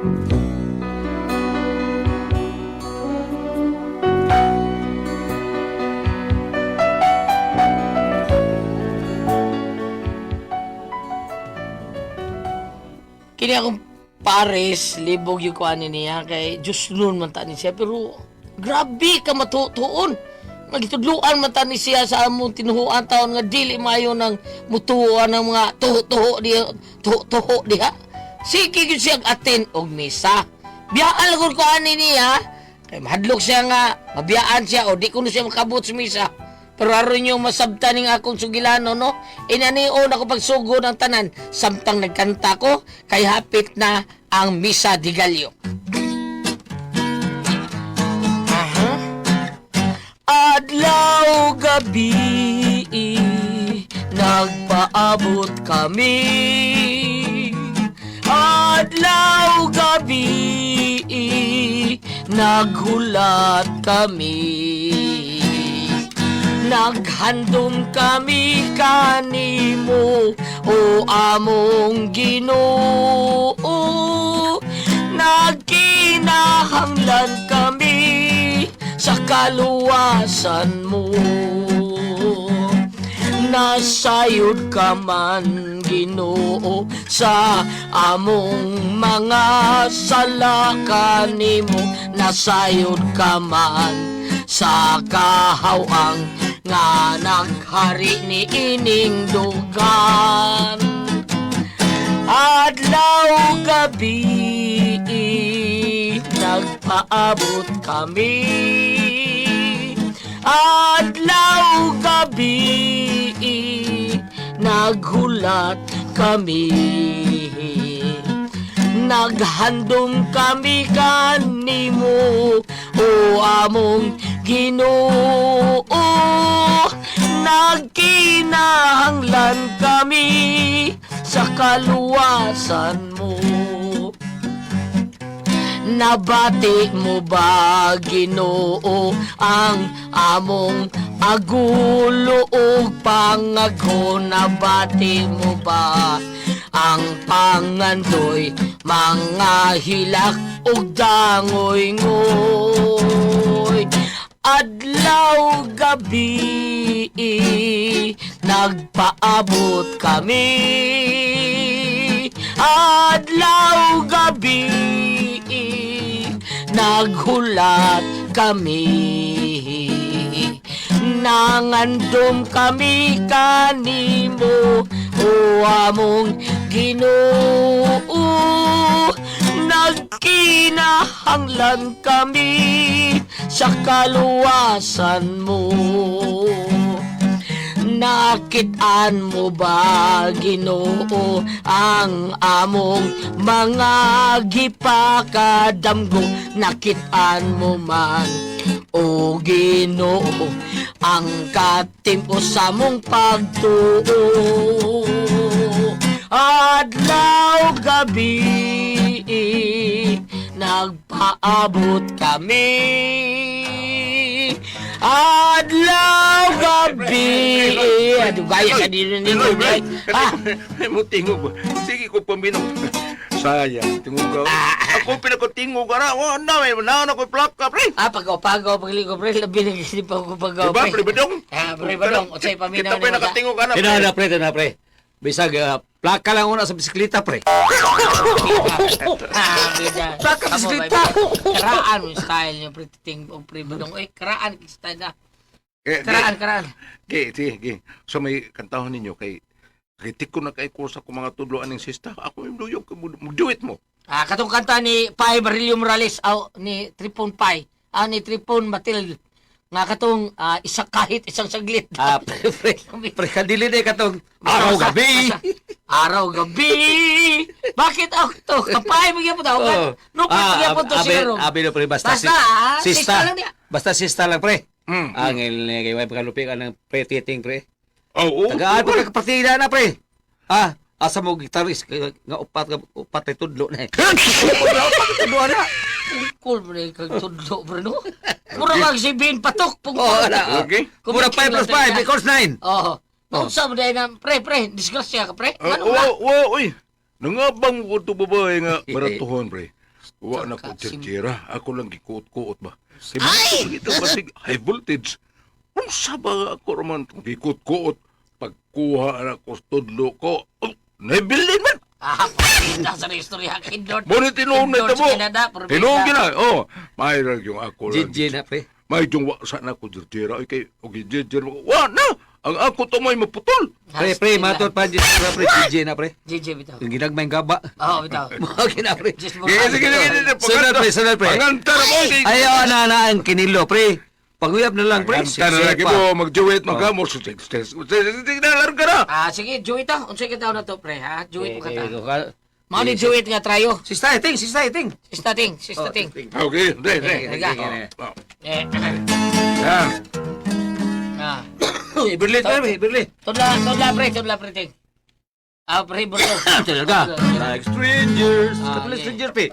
Kini akong pares, libog yung kuhanin niya, kay Diyos nun man tani siya, pero grabe ka matutuon. Magitudluan man tani siya sa among tinuhuan taon nga dili mayo ng mutuan ng mga tuho diha. Sige yun siya atin og misa. Biyaan lang ko ani niya, kay mahadlok siya nga, mabiyaan siya, o di ko na siya makabot sa misa. Pero aron yung masabta ning akong sugilano, no? Inanion ako pagsugo ng tanan, samtang nagkanta ko, kay hapit na ang Misa de Gallo. Adlaw gabi, nagpaabot kami. Adlaw gabi, naghulat kami. Naghandom kami kanimo, o among Ginoo. Nagkinahanglan kami sa kaluwasan mo. Nasayod ka man, Ginoo, sa among mga sala kanimo. Nasayod ka man sa kahawang nga naghari ni ining dugan. Adlaw gabi, nagpaabot kami. Adlaw gabi, naghulat kami. Naghandom kami kanimo, o among Ginoo. Nagkinahanglan kami sa kaluwasan mo. Nabati mo ba, Ginoo, ang among agulo ug pangagho? Nabati mo ba ang pangandoy, mga hilak ug dangoy-ngoy? Adlaw gabi, nagpaabot kami. Adlaw gabi, naghulat kami. Nangandom kami kanimo, o among Ginoo. Nagkinahanglan kami sa kaluwasan mo. Nakitaan mo ba, Ginoo, ang among mga gipakadamgo? Nakitaan mo man, o Ginoo, ang katimpo sa mong pagtuo. Adlaw gabi, nagpaabot kami. Adlaw gabi. Aduh, gaya sa dito ninyo, bro. Tingog ba? Sige ko pambinong. Sayang, tingog ka. Ako pinakatingog ka na. Na ako plaka, pre. Pagaw, pagligo, pre. Labi na kasi pa ako pagaw, Diba, pre. pre Badong? Pre Badong. O sa'yo, paminaw Kita pinakatingog ka na, pre. Tina, pre. Bisag, plaka lang una sa bisikleta, pre. Plaka bisikleta. Karaan mo yung style niyo, pre. Pre Badong. Karaan yung style na. Karaan. Sige. So may kantahan ninyo kay kritik ko na kay kursa ko mga tudloan ng sista. Ako yung duyog ko, do it mo. Katong kanta ni Pai Barilio Morales, ni Tripon Pai, ni Tripon Matil, nga katong kahit isang saglit. Pre, kadili na katong araw gabi. Araw gabi. Bakit ako to? Kapay mo po daw. Nupit mo po to siya ron. Abi no, pre, basta sista lang niya. Basta sista lang, pre. Ang kay way pagkalupi ka ng pre titing, pre. Oo. Tagaan pa partida na, pre. Asa mo gitaris nga upat ay tudlo na. Tudlo na. Cool, pre, kag tudlo, pre, no? Mura kag si Bin Patok. Okay. Mura 5 plus 5 equals 9. Oo. Unsa mo dahil na, pre, disgrasya ka, pre? Uy. Nangabang ko ito babae nga maratuhon, pre. Wa na ko tira. Ako lang gikuot-kuot ba. Si Ay! ito basig high voltage. Unsa ba ako raman gikuot-kuot pagkuha na ko tudlo ko. Oh, naibilin man. Parbida sa istorya Kindot. Mo ni tinuong na ito mo. Tinuong Parbida. gina. Oh, may yung ako lang. JJ na, pre. May yung waksa na ko tira. Ay kay okay JJ. Wa na. Ang ako to may maputol. Pre, matod pa dyan, pre. JJ na, pre. JJ bitaw. Yung ginagmayng gaba. Oo, bitaw. Mga na, pre. Just mo. Sige, sige, sige. Sunod, pre. Pangantar mo. Ayaw na ang kinilo, pre. Pag-uyap na lang, pre. Pangantar na lagi mo. Mag-duet, mag-amor. Sige na, larga na. Sige, Joey ta. Unsay kita na to, pre, ha? Joey mo kata. Okay. Mao ni Joey nga trayo. Sista iting. Sista ting. Okay, hindi. Yan. Ah. Iberli, pre. Iberli. Tudla pre ting. Pre burlo. Talaga. Like strangers. Kapag stranger, pre.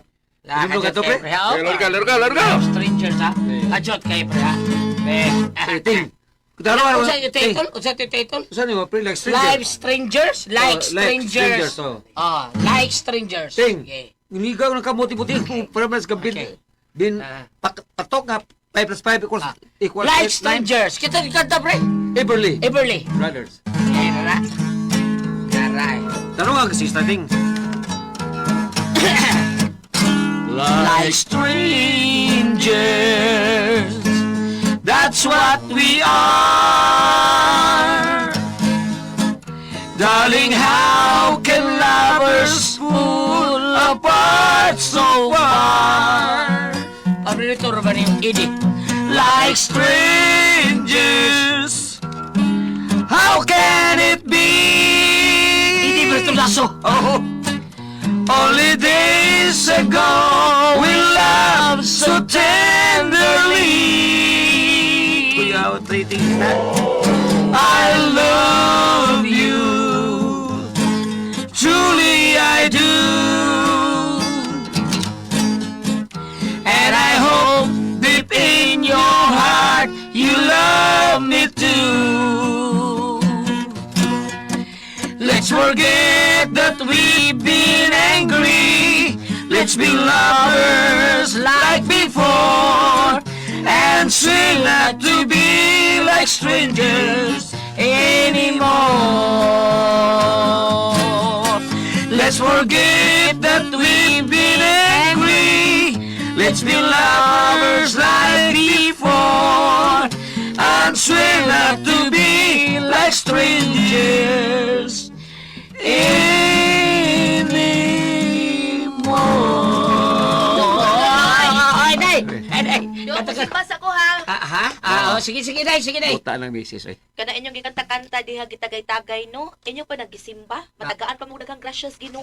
Inom ka to, pre. Larga. Strangers ha. Ajot kay pre ha. Ting. Kutaro, Unsa yung title? Unsa yung title? Saan yung pre? Like Live stranger. strangers, like strangers. oh. Like strangers. Ting. Okay. Niligaw ng kamuti-muti. Para mas kabin. Okay. Bin. Ah. Patok nga. 5 plus 5 equals Like 9. strangers. Kita kanta pre. Iberli. Everly. Brothers. Aray. Tanong nga kasi starting. Like strangers, that's what we are. Darling, how can lovers pull apart so far? Paborito ba yung idi? Like strangers, how can it be? Idi ba ito laso? Oh. Only days ago we loved so tenderly. Kuya, treating na. I love you, truly I do, and I hope deep in your heart you love me too. Let's forget that we've been angry. Let's be lovers like before, and swear not to be like strangers anymore. Let's forget that we've been angry. Let's be lovers like before, and swear not to be like strangers anymore. Ay, day! Ay, day! Yung musipas ako ha. Sige, day. Puta ng misis, eh. Kana inyong gikanta-kanta diha gitagay-tagay no. Inyo pa nagisimba. Matagaan pa mo daghang gracias Ginoo.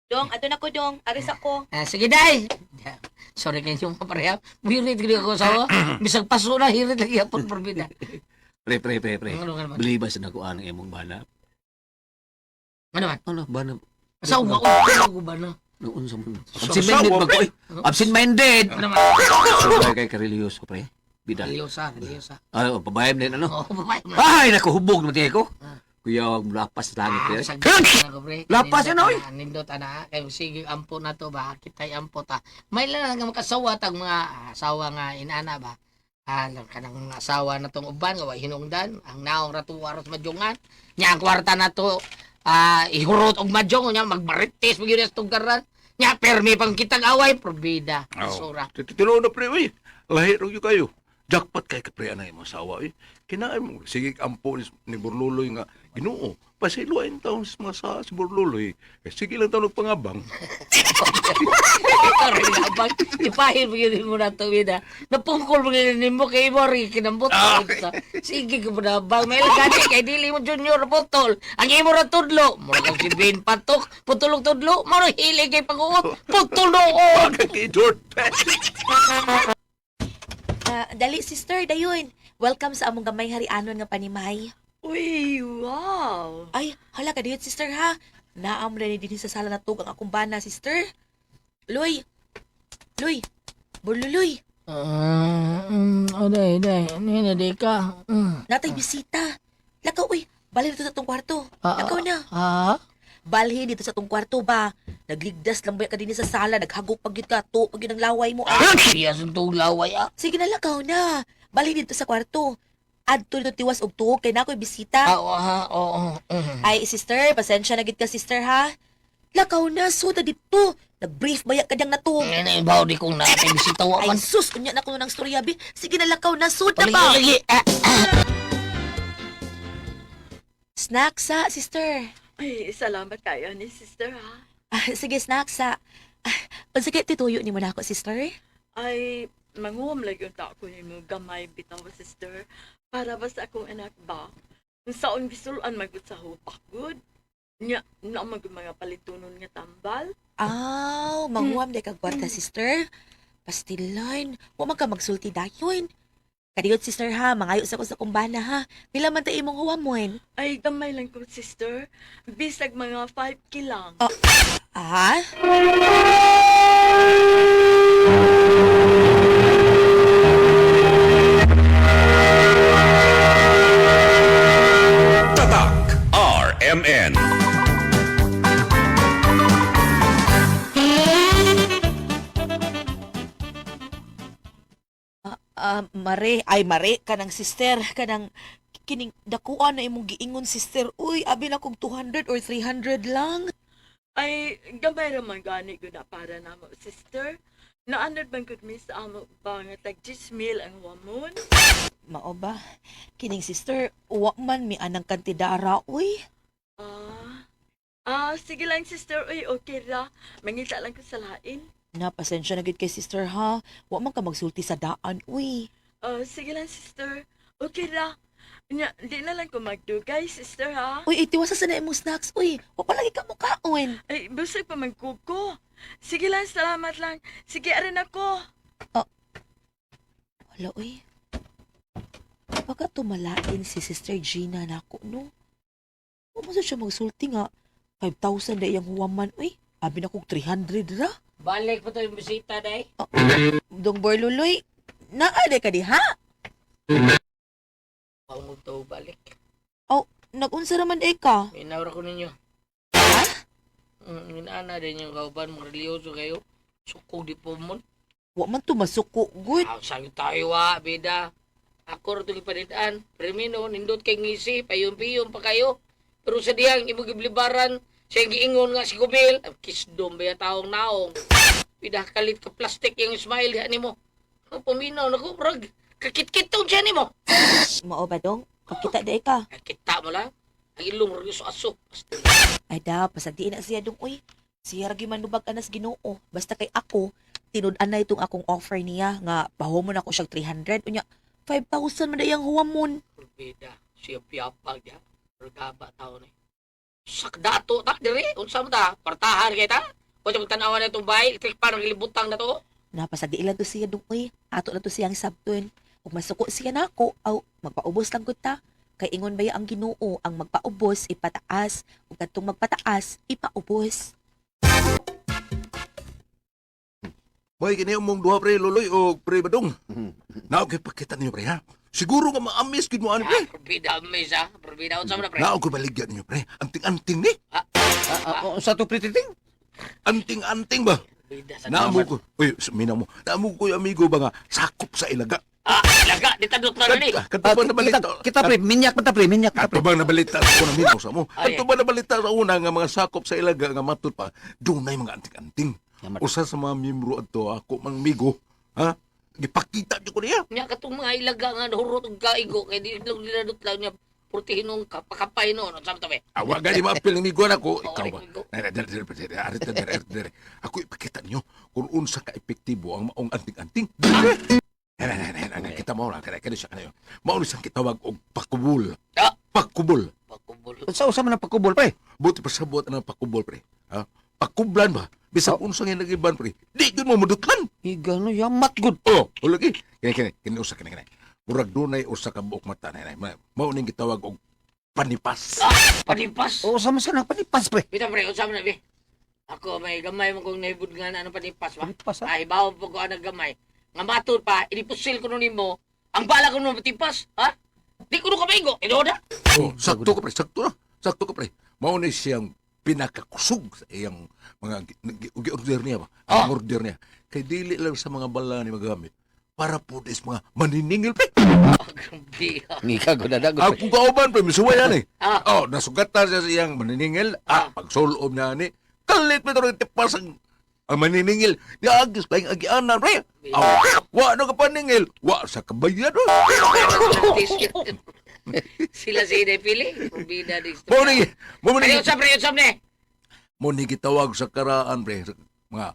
Dong, adun ako dong. Aris ako. Sige, day! Sorry kayo yung papareha. Hirit gini ako sa bisag paso na, hirit lagi apon perbida. Pre. Ano ka naman? Believe sa nakuha ng imong bana. Ano man? Ano, bana? Asawa ko ba na? Noon sa mundo. Asawa, Absent-minded ba ko, pre? eh? Absent-minded! Ano man? Sabay kay kareliyoso, pre. Bidal. Religyosa. Pabayam din, ano? Oo, babae mo. Ay, nakuhubog naman tayo ko. Ah. Kuya, lapas sa langit, eh. Lapas yan, oy. Nindot ana. Kaya sige, ampo na to ba? Kita'y ampo ta. May lang nga makasawa tag mga asawa nga inana ba? Kanang asawa na tong uban nga wa hinungdan. Ang naong ratu aros madyungan. Nya ang kwarta na to ihurot og madyong nya magbarites magyud sa tugaran. Nya permi pang kitag away probida. Sura. Titulo na pre, uy. Lahir yung kayo. Jackpot kay kapre anay mo sawa, uy. Kinain mo. Sige, ampo ni Burluloy nga. Ginoo. Pasiluain taon sa mga sa si Burluloy. Sige lang taon pangabang. Abang, ipahil mo yun mo na to, Vida. Napungkol mo yun mo kay Mori, kinambot. Sige ka mo na, abang. May lagani kay Dili mo Junior Putol. Ang imo ra tudlo. Mura kang si Ben Patok. Putulog tudlo. Mura hili kay pag-uot. Putol noon. Kay George. Dali sister, dayon. Welcome sa among gamay harianon nga panimay. Uy, wow! Ay, hala ka diyon sister ha. Naam na ni dinhi sa sala na tug ang akong bana sister. Loy. Burluloy. Day. Nina, di ka. Natay bisita. Lakaw uy. Balik na to sa tong kwarto. Lakaw na. balhin dito sa tong kwarto ba. Nagligdas lang ba ka din sa sala, naghagok pag yun ka, to, pag yun ang laway mo. Ah. Siya sa itong laway Sige na lakaw na. Balhin dito sa kwarto. Adto dito tiwas og tuog kay na ako'y bisita. Oo. Ay, sister, pasensya na gid ka, sister, ha? Lakaw na, suda dito. Nag-brief bayak ka diyang natuog. Ngayon ibaw di kong natin bisitaw Ay, man. sus, unya na ko ng storya, bi. Sige na, lakaw na, suda Palagi, ba? lagi. Snacks, ha, sister. Ay, salamat kayo ni sister, ha? Sige, snacks, ha. Sige, tituyo ni mo na ako, sister. Ay, manguwam lang yung tako ni mo gamay bitaw, sister. Para ba sa akong anak ba? Kung saon gisulan magud sa hupak, good. Nya, na mga palitunon nga tambal. Aw, manguam day kag kwarta, sister. Pastilan, wa man ka magsulti dayon. Kadiyot, sister, ha, mangayo sa ko sa kumbana, ha. Pila man ta imong huwamon. Ay, gamay lang ko, sister. Bisag mga 5 kilang. Ah? Tatak RMN. Mare, kanang sister, kanang kining dakuan na imong giingon, sister. Uy, abi na kog 200 or 300 lang. Ay, gamay raman gani ko na para na mo, sister. Naanad bang gud mi sa amo ba nga tag 10,000 ang wamon? Mao ba? Kining sister, uwa man mi anang kantidara, uy. Sige lang, sister. Uy, okay ra. Mangita lang ko sa lain. Pasensya na gid kay sister, ha. Wa man ka magsulti sa daan, uy. Sige lang, sister. Okay ra. Nya, di na lang ko magdugay, sister, ha? Uy, itiwasa sa na imong snacks, uy. Wa pa lagi ka mukaon. Ay, busog pa magkuko. Sige lang, salamat lang. Sige, arin ako. Wala, uy. Baka tumalain si Sister Gina na ako, no? Huwag mo siya magsulti nga. 5,000 na iyang huwaman, uy. Abi na kong 300 ra. Balik pa to yung bisita, day. Dong Borluloy, naade ka di, ha? Paungod to balik. Nagunsa naman ka. Minawra ko ninyo. Inaana din yung kauban mong religyoso kayo. Sukog di po mo. Wa man tumasuko, good. Sabi tayo beda. Ako rin ipadidaan. Primino, nindot kay ngisi, payon-piyon pa kayo. Pero sa diyang imong giblibaran, siya giingon nga si Kumil. Kisdom ba yung taong naong. Pidah kalit ka plastic yung smile diha nimo. Paminaw, naku, brag. Kakit-kit taon siya nimo. Mao ba dong? Pagkita di ka. Kita mo lang. Ang ilong rin sa aso. Ay da, pasagdiin na siya dong, uy. Siya ragi manubag anas Ginoo. Basta kay ako, tinud-an na itong akong offer niya nga pahumon ako siyang 300. Unya, 5,000 man dayang huwamon. Beda, siya piyapag niya. Ragaba tao na. Sakdato ta, diri. Unsa mo ta? Partahan kay ta? Kung siya magtanawan na itong bahay, itik parang ilibutang na to. Napasagdiin lang to siya dong, uy. Ato na to siyang sabton. Kung masuko siya na ako, magpaubos lang ko ta. Kay ingon ba ang Ginoo ang magpaubos, ipataas. Ug kadtong magpataas, ipaubos. Boy, kini mong duha pre luloy o pre badong. Naog kay pakita ninyo pre ha. Siguro nga maamis gid mo ani pre. Perbida may sa. Perbida unsa mo na pre. Naog ko baligyan ninyo pre. Anting-anting ni. Sa to prititing? Anting-anting ba? Perbida sa Naamo ko. Uy, mina mo. Naamo ko yung amigo ba nga sakop sa ilaga. Laga, ditadot na rin eh. Kadto ba nabalita? Kita pre, minyak pa ta pre, minyak pa ta Kadto pre. ba nabalita sa unang mino sa mo? Ay, Kadto ba nabalita sa una nga mga sakop sa ilaga nga matud pa? Dunay mga anting-anting. Usa sa mga miyembro adto ako mang migo, ha? Gipakita jud ko niya. Nya katong mga ilaga nga hurot og kaigo kay di dinadot lang niya purtihinong kapakapay no. Unsa mo to be? Awa gani maapil ni migo nako. Oo, Ikaw ba? migo. Ako ipakita niyo kung unsa ka epektibo ang maong anting-anting. Kita mo lang kaya siya kanayo. Mao ni sang kitawag og pakubol. Ah! Pakubol. Pagkubol. Sa usa man ang pakubol pre. Buti pa sa buot ang pakubol pre. Ha? Pakublan ba? Bisag unsa nga nagiban pre. Di gyud mo madutlan. Igano yamat good. Oh, ulagi. Kini usa kini. Murag dunay usa ka buok mata nay. Mao ning gitawag og panipas. Panipas. O sa man sa panipas pre. Bita pre, unsa mo na be? Ako may gamay mo kong naibud nga na ano panipas ba? Panipas ha. Ay, bawa po ko ang gamay. Nga matod pa, inipusil ko nun mo. Ang bala ko nun matipas, ha? Di ko nun kamaigo. Ino na. Oh, sakto ka pre, sakto na. Sakto ka pre. Mao ni siyang pinakakusog sa iyang mga order niya ba? Ah. Ang order niya. Kay dili lang sa mga bala ni magamit para po is mga maniningil pre. Grabe ha. Ngika ko na dagot. Ako kauban pre, misuwa yan eh. Ah. Oh, nasugatan siya sa iyang maniningil. Pagsulob niya ni, kalit pa ito tipas ang maniningil. Niagis pa yung agianan pre. Wa na kapaningil. Wa sa kabayan. Sila si Pili. Pabida di Mo ni Ayun sab ne. mo ni gitawag sa karaan pre, sa mga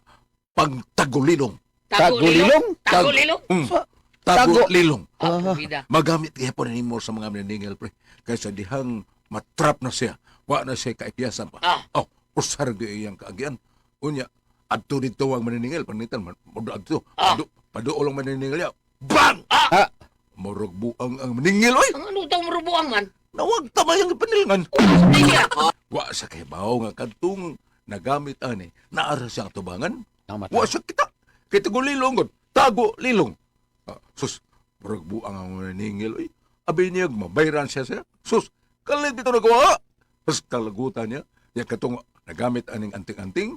pagtagulilong. Tagulilong? Tagulilong? Tagulilong. Pabida. Magamit kaya po nimo sa mga maniningil pre. Kaysa dihang matrap na siya. Wa na siya kaikyasan pa. Oh, usar di iyang kaagian. Unya, adto dito ang maniningil. Panitan, adto. Paduol ang maniningil niya. Bang! Morog buang ang maningil, oy! Ang ano daw marubuang man? Nawag tamay ang panilingan. Niya. Wa sa kaybaw nga kadtong nagamit ani. Naara siyang tubangan. Namat. Wa siya kita. Kay tagulilong god. Tago lilong. Sus, morog buang ang maningil, oy. Abi niya, mabayran siya. Sus, kalit dito nagawa. Tapos kalagutan niya. Yan katong nagamit aning anting-anting.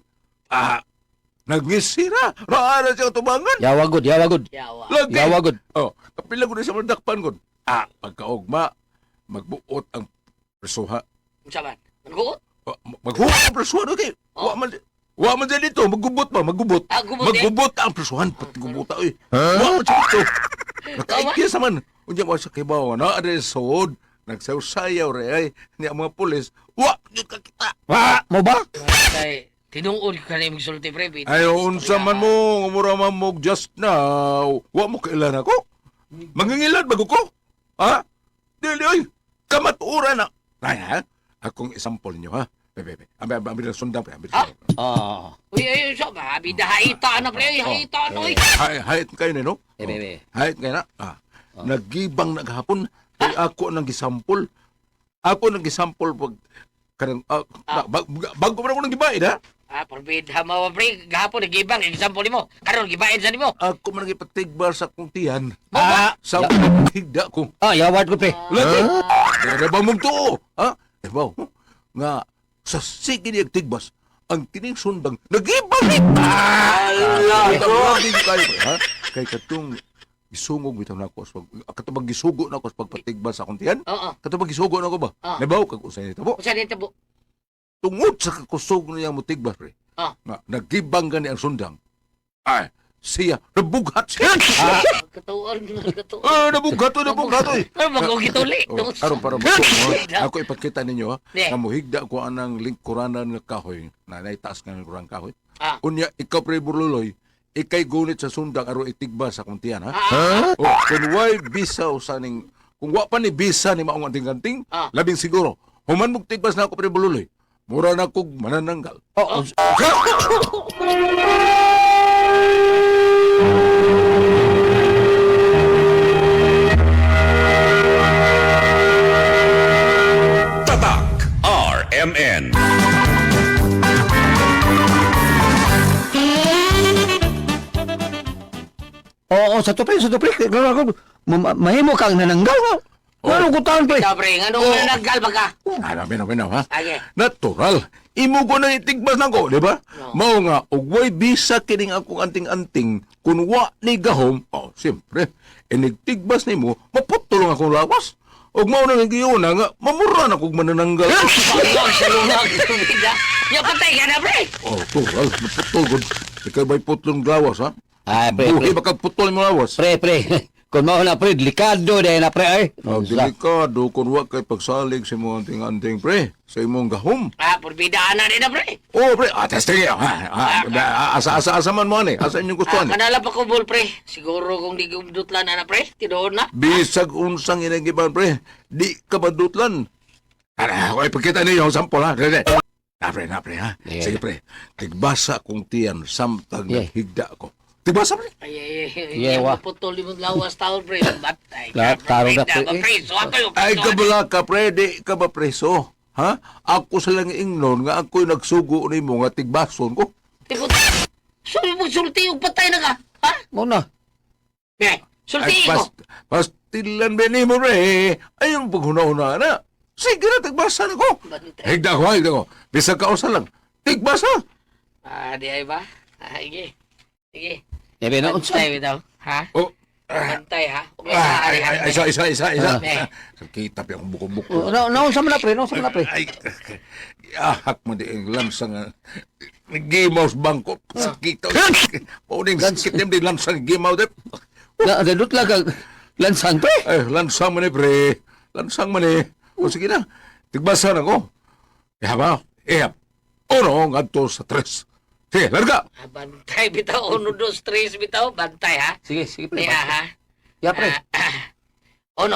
Nagisira. Naara siyang tubangan. Yawagod, yawagod. Yawa. Lagi. Yawagod. Oh, kapila ko na sa madakpan ko. Pagkaugma, magbuot ang presuha. Unsa man? Manguot? Maghuot ang presuha. Okay. Wa man dyan dito. Maggubot ba? Maggubot. Gubot eh. Maggubot ang presuhan. Patgubuta, oy. Wa man dyan dito. Nakaikis naman. Unya mo sa kibaw. Na-adresod. Nagsayaw-sayaw re ay. Niya mga pulis. Wa! Yun ka kita. Wa, mo ba? Kay tinuod ko kanay magsulti pre. Ay, unsa man mo. Umura man mo just now. Wa mo kailan ako. Mangingilan bago ko. Ha? Dili, oy. Kamaturan na. Ay, ha? Akong isampol niyo, ha? Bebe. Ambi na sundan, pre. Ambi na sundan. Uy, unsa ba? Bida haita na pre. Haita na. Hayat kayo na, no? Bebe. Hayat kayo na. Nagibang naghapon. Ay ako nang gisampol. Ako nang gisampol pag kanang bago pa ako nang gibaid, ha? Parbida mo pre. Gahapon nagibang example nimo. Karon gibain sa nimo. Ako man gipatigbar sa akong tiyan. Sa Ya. higda ko. Yawad ko, pre. Lagi. Dere ba mong tuo? Ha? Ebaw. Nga sa sige ni tigbas ang kining sundang nagibang. Allah ko. Hindi kayo, ha? Kay katong gisungog bitaw nako sa katubang gisugo nako sa pagpatigbas sa akong tiyan. Oo. Katubang gisugo nako ba? Nabaw kag usay nito mo. Unsa dito po? Tungod sa kusog niya mo tigbas pre. Nga nagibang gani ang sundang. Ay, siya nabughat siya. Katuon. Nabughat to. Ano magugituli? Aron para mo. Ako ipakita ninyo ha. Nga muhigda ko anang lingkuranan nga kahoy. Na naitaas nga ng kurang kahoy. Unya, ikaw pre burluloy. Ikay gunit sa sundang aron itigbas sa kuntiyan ha. Kung why bisa usaning kung wa pa ni bisa ni maong anting-anting, labing siguro. Human mong tigbas na ako pre burluloy. Mura na kog manananggal. Tatak RMN. Oo, sa tupre. Mahimo kang nananggal. Ano ko taon, pre? Pre, ano naggal ba ka? Binaw ha. Age. Natural. Imo ko na itigbas na ko, di ba? Mao nga, ugway bisa kining akong anting-anting kung wa ni gahom, siyempre, nigtigbas ni mo, maputulong akong lawas. Ug mao na nagiyuna nga, mamura na kong manananggal. Sa lunag. Ya patay ka na, pre. Tural, naputulog. Ikaw ba'y putlong lawas, ha? Ay, pre. Buhi ba putol mo lawas? Pre. Kung mao na, pre, delikado dahil na, pre, ay. Delikado kung wa kay pagsalig sa imong anting-anting, pre, sa imong gahom. Purbidaan na rin na, pre. Pre, testing asa man mo ni, asa inyong gusto ni. Kanala pa ko, bol, pre. Siguro kung di kumdutlan na, pre. Tidoon na. Bisag unsang inagiban, pre, di ka badutlan. Ako ipakita ninyo ang sampol, ha? Pre, ha? Yeah. Sige, pre, tigbasa kong tiyan, samtang Yeah. higda ko. Tigbasa, pre? Ay, Yewa. putol di mong lawas taon, pre. Batay Taro na, pre. pre. So, ako yung Ay, kabala ka, pre, di ka ba preso? Ha? Ako sa lang ingnon nga ako'y nagsugo ni mo nga tigbason ko. Tipot. Sorry mo, sulti yung patay na ka. Ha? Muna. Sulti ko. Pastilan ba ni mo, pre? Ay, yung paghuna-una na. Sige na, tigbasan ako. Bantay. Higda ko. Bisag ka usa lang. Tigbasa. Di ay ba? Sige. Sige. Yabi na, unsa? Bantay bitaw. Ha? Oh. Bantay ha? Okay, Isa. Eh. Kita pa akong buko-buko. Unsa man na, pre? Unsa man na, pre? Ay, ahak mo di ang lansang gimaw sa bangko. Sakit. Pauning sakit yung di lansang gimaw dep. Dadot lang kag lansang, pre. Ay, lansang mo ni pre. Lansang mo ni. O sige na. Tigbasa na ko. Ihaba. Ihap. Uno, ngadto sa tres. Sige, larga. Bantay bitaw. 1, 2, 3 bitaw. Bantay ha? Sige, pre. Niya ha? Ya, pre. 1,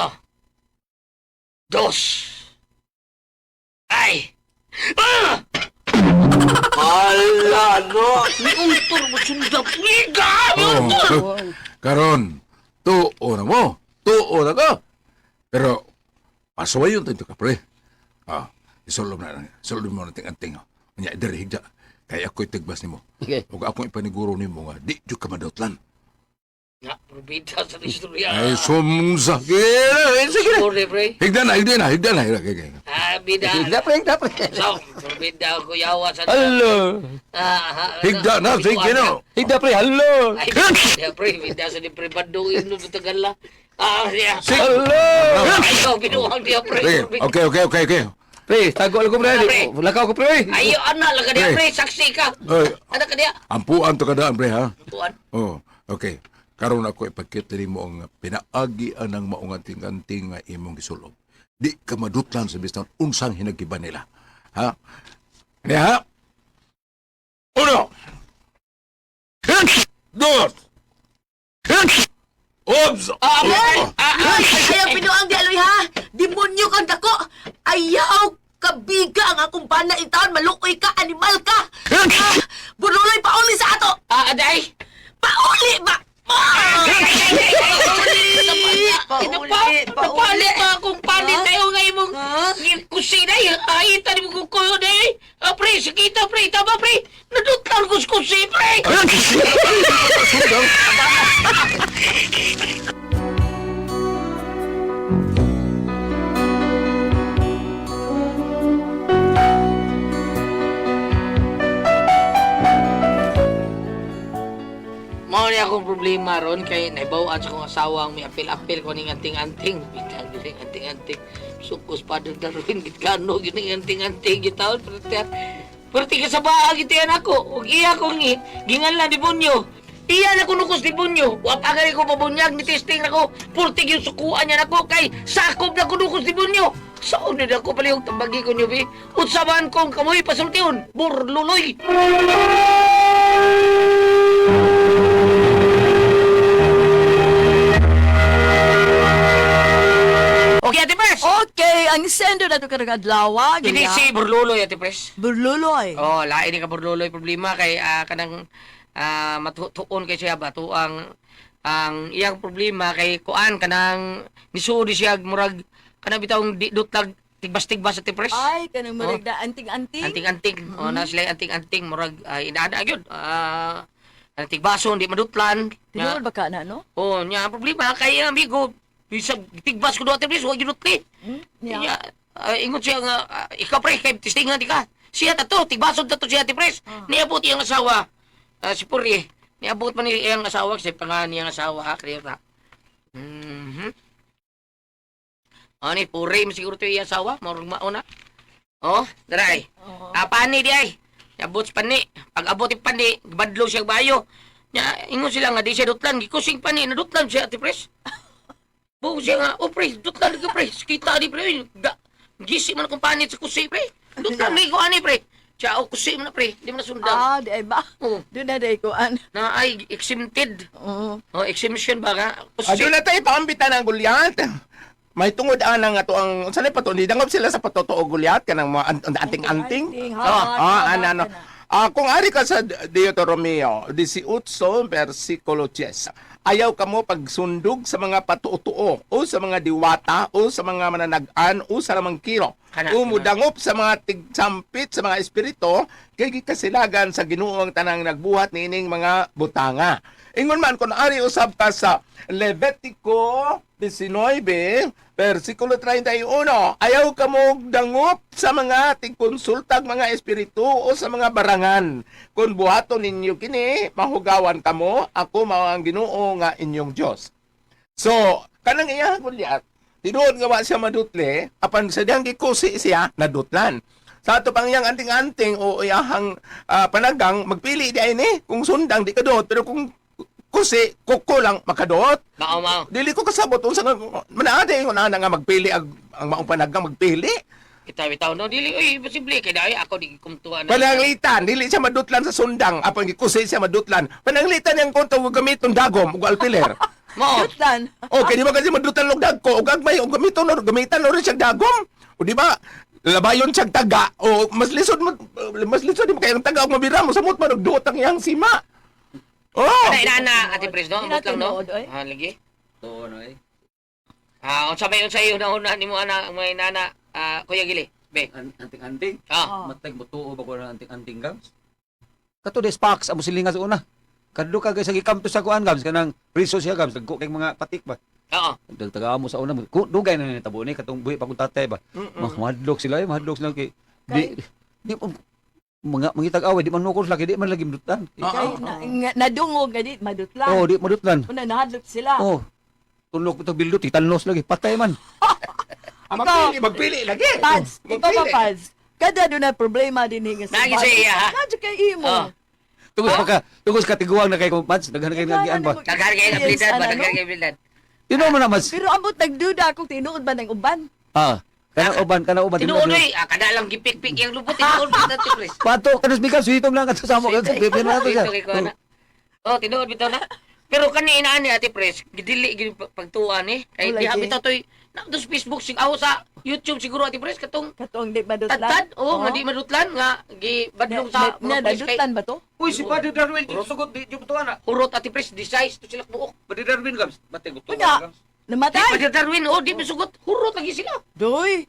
2. Ay! Ah! Ala, no! Untor mo sundap ni Oh, karon, tuo na mo. Tuo na ka. Pero, pasaway yun tayo ka, pre. Isolom mo na ting-anting. Kanya, idari higda. Kaya ako'y tigbas ni mo. Okay. Huwag akong ipaniguro ni mo nga, di dyo ka madautlan. Nga, probida sa istorya. Ay, sumsa. Sige na. Sorry, pre. Higda na. Bida. Higda, pre. So, probida ko yawa sa... Hello. Higda na, sige na. Higda, pre. Hello. Ay, bida, pre. Bida sa di pre. Baduin mo bitagal la. Siya. Hello. Ayaw, binuang niya, pre. Okay. Pre, tago lang ko, pre. Lakaw ko, pre. Ayaw, anak. Laga niya, Pre. pre. Saksi ka. Ay, Anak ka niya. ampuan to kadaan, pre, ha? Tuan. Oh, okay. Karon ako ipagkitiri mo ang pinaagian ng maunganting-anting nga imong gisulob. Di ka madutlan sa bistan unsang hinagiban nila. Ha? Kaya ha? Uno! Dos! Obs! Ayaw pinuang di aloy ha. Demonyo kang dako. Ayaw kabiga ang akong bana itaon. Maluoy ka, animal ka. Bunuloy pauli sa ato. Aday. Pauli ba? Pauli pa akong palit tayo nga imong kusina. Ay, tani mo kong kuyo na eh. Pre, sakita, pre. Tama, pre. Nadutlan ko sa kusi, pre. Mao ni akong problema ron kay naibawaan sa kong asawa ang may apil-apil ko ning anting-anting. Bitang gining anting-anting. Sukos pa doon na rin gitkano gining anting-anting gitaon. Perti ka sa baag itiyan ako. Ug iya kong ginganlan di bunyo. Iya na kunukos di bunyo. Wapagay ko pabunyag ni testing ako. Purtig yung sukuan niya nako kay sakob na kunukos di bunyo. Saan na ako palihog tambagi ko niyo, bi? Utsaban kong kamoy pasultiyon. Burluloy. Okay, Ate Pres. Okay, ang sendo na ito karag-adlawa. Hindi si Burluloy, Ate Pres. Berluloy. Oh, lain ni ka Burluloy problema kay kanang matuon kay siya ba ang iyang problema kay kuan kanang nisuri siya murag kanang bitawng di dutlag tigbas-tigbas sa Ate Pres. Ay, kanang marigda anting-anting. Anting-anting. Oh, na sila anting-anting murag inaada gyud. Ang tigbason di madutlan. Tinuod ba ka na, no? Oh, nya ang problema kay amigo bisag tigbas ko do Ate Pres wa gidutli. Yeah. Ingon siya nga, ikaw pre, kay testingan di ka. Siya tato, tigbasod tato siya, Ate Pres. Niabot iyang asawa, si Puri. Niabot man iyang asawa, kasi pangalan niyang asawa, kaya na. Ano ni, Puri, masiguro ito iyang asawa, marunong mauna. Oh, daray. Pani di ay. Niabot sa pani. Pag abot yung pani, badlo siya bayo. Ingon sila nga, di siya dutlan. Gikusing pani, nadutlan siya, Ate Pres. Buo siya nga, pre, dutlan ka, pre. Kita di, pre. Gisi man akong panit sa kusi, pre. Dutlan na ko, ani, pre. Siya, kusi mo na, pre. Di mo na sundan. Di ay ba? Oo. Doon na day ko, an. Na ay, exempted. Oo. Oh, exemption ba ka? Ado na tayo paambitan ng gulyat. May tungod ang ato ang sanay pa to, dangop sila sa patotoo gulyat kanang mga anting-anting. Ano. Kung ari ka sa Deuteronomio 18 versikulo 10. Ayaw ka mo pagsundog sa mga patutuo o sa mga diwata o sa mga mananagan o sa lamang kiro. Umudangop sa mga tigsampit sa mga espiritu kay gikasilagan sa Ginoo ang tanang nagbuhat niining mga butanga. Ingon man kung ari usab ka sa Levitico 19, versikulo 31, ayaw ka mo dangop sa mga tigkonsultag mga espiritu o sa mga barangan. Kung buhaton ninyo kini, mahugawan kamo, ako mao ang Ginoo nga inyong Dios. So, kanang iya Goliath, tinuod nga wa siya madutle, apan sa diyang gikusi siya, nadutlan. Sa ato pang iyang anting-anting o iyahang panagang, magpili di ay ni, kung sundang di kadot, pero kung kusi, kuko lang makadot. Mao. Dili ko kasabot unsa nga manaade yung ana nga magpili ang maong panagang magpili. Kita bitaw no dili oy posible kay dai ako di kumtuan. Pananglitan dili siya madutlan sa sundang apan gikusi siya madutlan. Pananglitan yang konto ug gamiton dagom ug alpiler. Mo. Jutlan. Okay, di ba kasi madutlan og dagko ug agmay ug gamitan or siya dagom. O di ba? Labayon siyang taga o mas lisod di mo kayang taga og mabira mo samot man og duot ang iyang sima. Oh. Kada inana ati pres no Di natin mutlang no. nood, oy. Lagi. Oo, no eh. Unsa may unsa iyo una nimo ana may nana Kuya Gili. Be. Anting-anting. Matay mo tuo ba ko ng anting-anting gams? Kato des packs amo silinga sa una. Kadlo ka guys gikamp to sa kuan gams kanang riso siya gams dagko kay mga patik ba. Oo. Dagtaga mo sa una dugay na nitabo ni katong buhi pa kung tatay ba. Mahadlok sila kay di mga mangitag-away di man nukos lagi di man lagi madutan. Kay nadungog gadi madutlan. Oh, di madutan. Una nahadlok sila. Oh. Tunok to bildot titalnos lagi patay man. Magpili lagi. Pads, ikaw ba Pads? Kada doon na problema din nga Lagi sa iya, ha? Nadyo kay imo. Oh. Tugos ka tiguang na kay kumpats daghan kay nagian ba. Daghan kay abilidad ba daghan kay abilidad. Tino mo na mas. Pero ambot nagduda akong tinuod ba ng uban? Kana uban Tinuod oy kada lang gipik-pik yang lubot tinuod ba dati pres. Pato kanos bigas suitong lang kato sa mo. Bibir na to siya. Oh, tinuod bitaw na. Pero kanina ani ati pres, gidili gid pagtuan eh. Kay Oh, diha lagi. bitaw toy na dos Facebook sig aw sa YouTube siguro ati pres katong Katong di madutlan. tad nga di madutlan nga gibadlong sa nadutlan ba to? Uy si Padre Darwin sugot di to ana. urot ati pres desize to sila buok. Padre Darwin gams. Batay ko to. Una, namatay. Padre Darwin di misugot hurot lagi sila. Doy.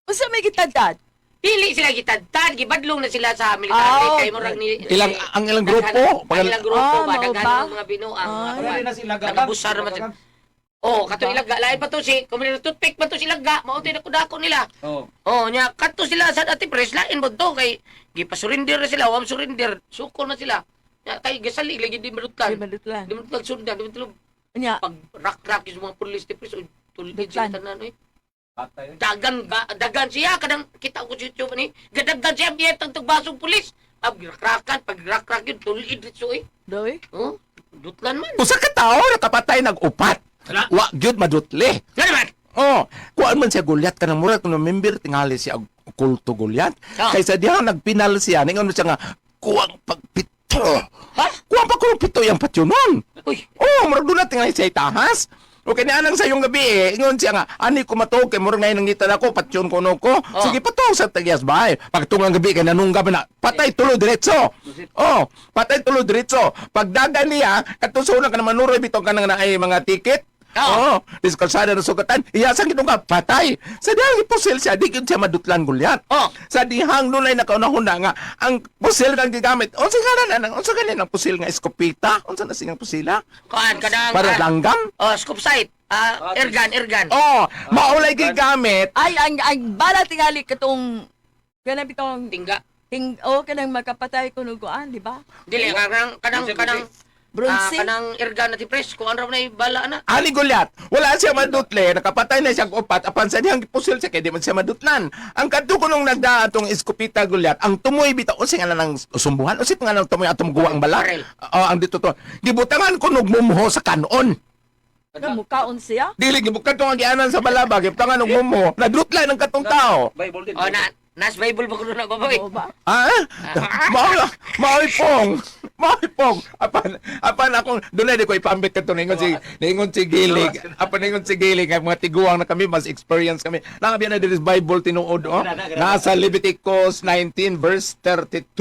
Unsa may gitadtad? Dili sila gitadtad, gibadlong na sila sa military kay murag ni Ang ilang grupo, ang ilang grupo ba mao daghan ba? ang mga binuang Ay. mga na sila nagabusar naman sila. Oh, kato ilaga lain pa to si kumilin toothpick pa to sila ga, mao tin dako nila. Oh. Oh, nya kadto sila sa ati pres lain mo to kay gipasurrender na sila, wa surrender, suko na sila. Nya kay gasali lagi di Di madutlan. madutlan. Di madutlan sundan, di madutlan Nya, pag rak-rak yung mga pulis di pres tulid Dutlan. sila tanan eh. Patay. Dagan siya kadang kita ko sa YouTube ni. Gadagdan siya biyet ang tugbasong pulis. Pag-rakrakan, pag-rakrak yun tulid dito eh. doy. Oh, dutlan man. usa ka tawo nakapatay nag-upat. Wala. Wa gyud madutli. Nga naman. Oh, kuan man siya Goliath kanang murag kuno member tingali siya og kulto Goliath. Kaysa diha nagpinal siya ningon siya nga kuwang pagpito. Ha? Kuwang pa kuno pito yang patyonon. Uy, Oh, murag doon tingali siya itahas. Okay na anang sa yung gabi ingon siya nga ani ko matog kay murag ngay nangitan ako patyon ko no ko. Sige patong sa tagyas bahay. Pagtungang gabi kay nanungga na patay tulo diretso. Oh, patay tulo diretso. Pagdagan niya katusunan ka naman nuroy bitong kanang naay mga ticket. Oh, diskalsada na sugatan. Iyasang kinungga patay. Sa dihang ipusil siya di gyud siya madutlan Goliath. Oh. Sa dihang nunay nakaunahon na nga ang pusil kang gigamit. Unsa unsa ganin ang pusil nga eskopita? Unsa na singang pusila? kuan kadang Para langgam? Oh, scoop sight. Ergan. Oh, maulay gigamit. Ay, ang bala tingali katong kanang bitong Tingga. kanang makapatay kunuguan, di ba? Dili kanang Bronze. kanang ergan na ti pres kung ano na bala na. Ali Goliath, wala siya madutle, nakapatay na siya og upat, apan sa dihang gipusil siya kay di man siya madutlan. Ang kadto ko nung nagda atong eskopita Goliath, ang tumoy bitaw unsay nga nang sumbuhan, usit nga nang tumoy atong guwang bala. Barrel. Oh, ang dito to. Gibutangan ko og mumho sa kanon. Kamukaon siya. Dili gibukat to ang gianan sa balaba, gibutangan og mumho. Nadutlan ang katong tao. Bible din. Oh, nas Bible ba kuno na baboy? Oo ba? Ah? Maoy pong. Apan akong dunay di ko ipambit kadto ningon si Gilig. Apan ningon si Gilig ang mga tiguang na kami mas experience kami. Nangabiyan na diri sa Bible tinuod oh. Nasa Leviticus 19 verse 32.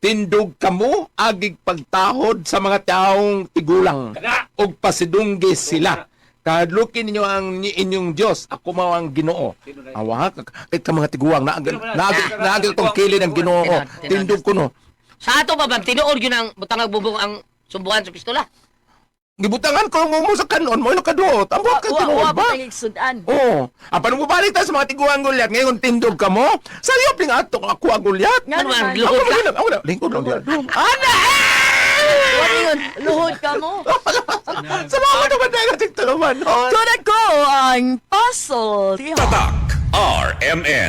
Tindog kamo agig pagtahod sa mga taong tigulang ug pasidunggi sila. Kadlukin ninyo ang inyong Dios, ako mao ang Ginoo. Awa kahit ka mga tiguang naagil tong kilid ang Ginoo. Tindog kuno. Sa ato ba bang tinuod yun ang butang bubong ang sumbuhan sa pistola? gibutangan ko mo sa kanon mo kadot. Ambot ka tinuod ba? tangig sudan. Oo. Apa nung balik tayo sa mga tiguang gulyat, ngayon tindog ka mo, sayop yung ato ako ang gulyat. Nga naman. Ako na, ako na, lingkod lang diyan. Ana! Ano yun? Luhod ka mo. Salamat naman tayo natin tulungan. Tunad ko ang puzzle. Tatak RMN.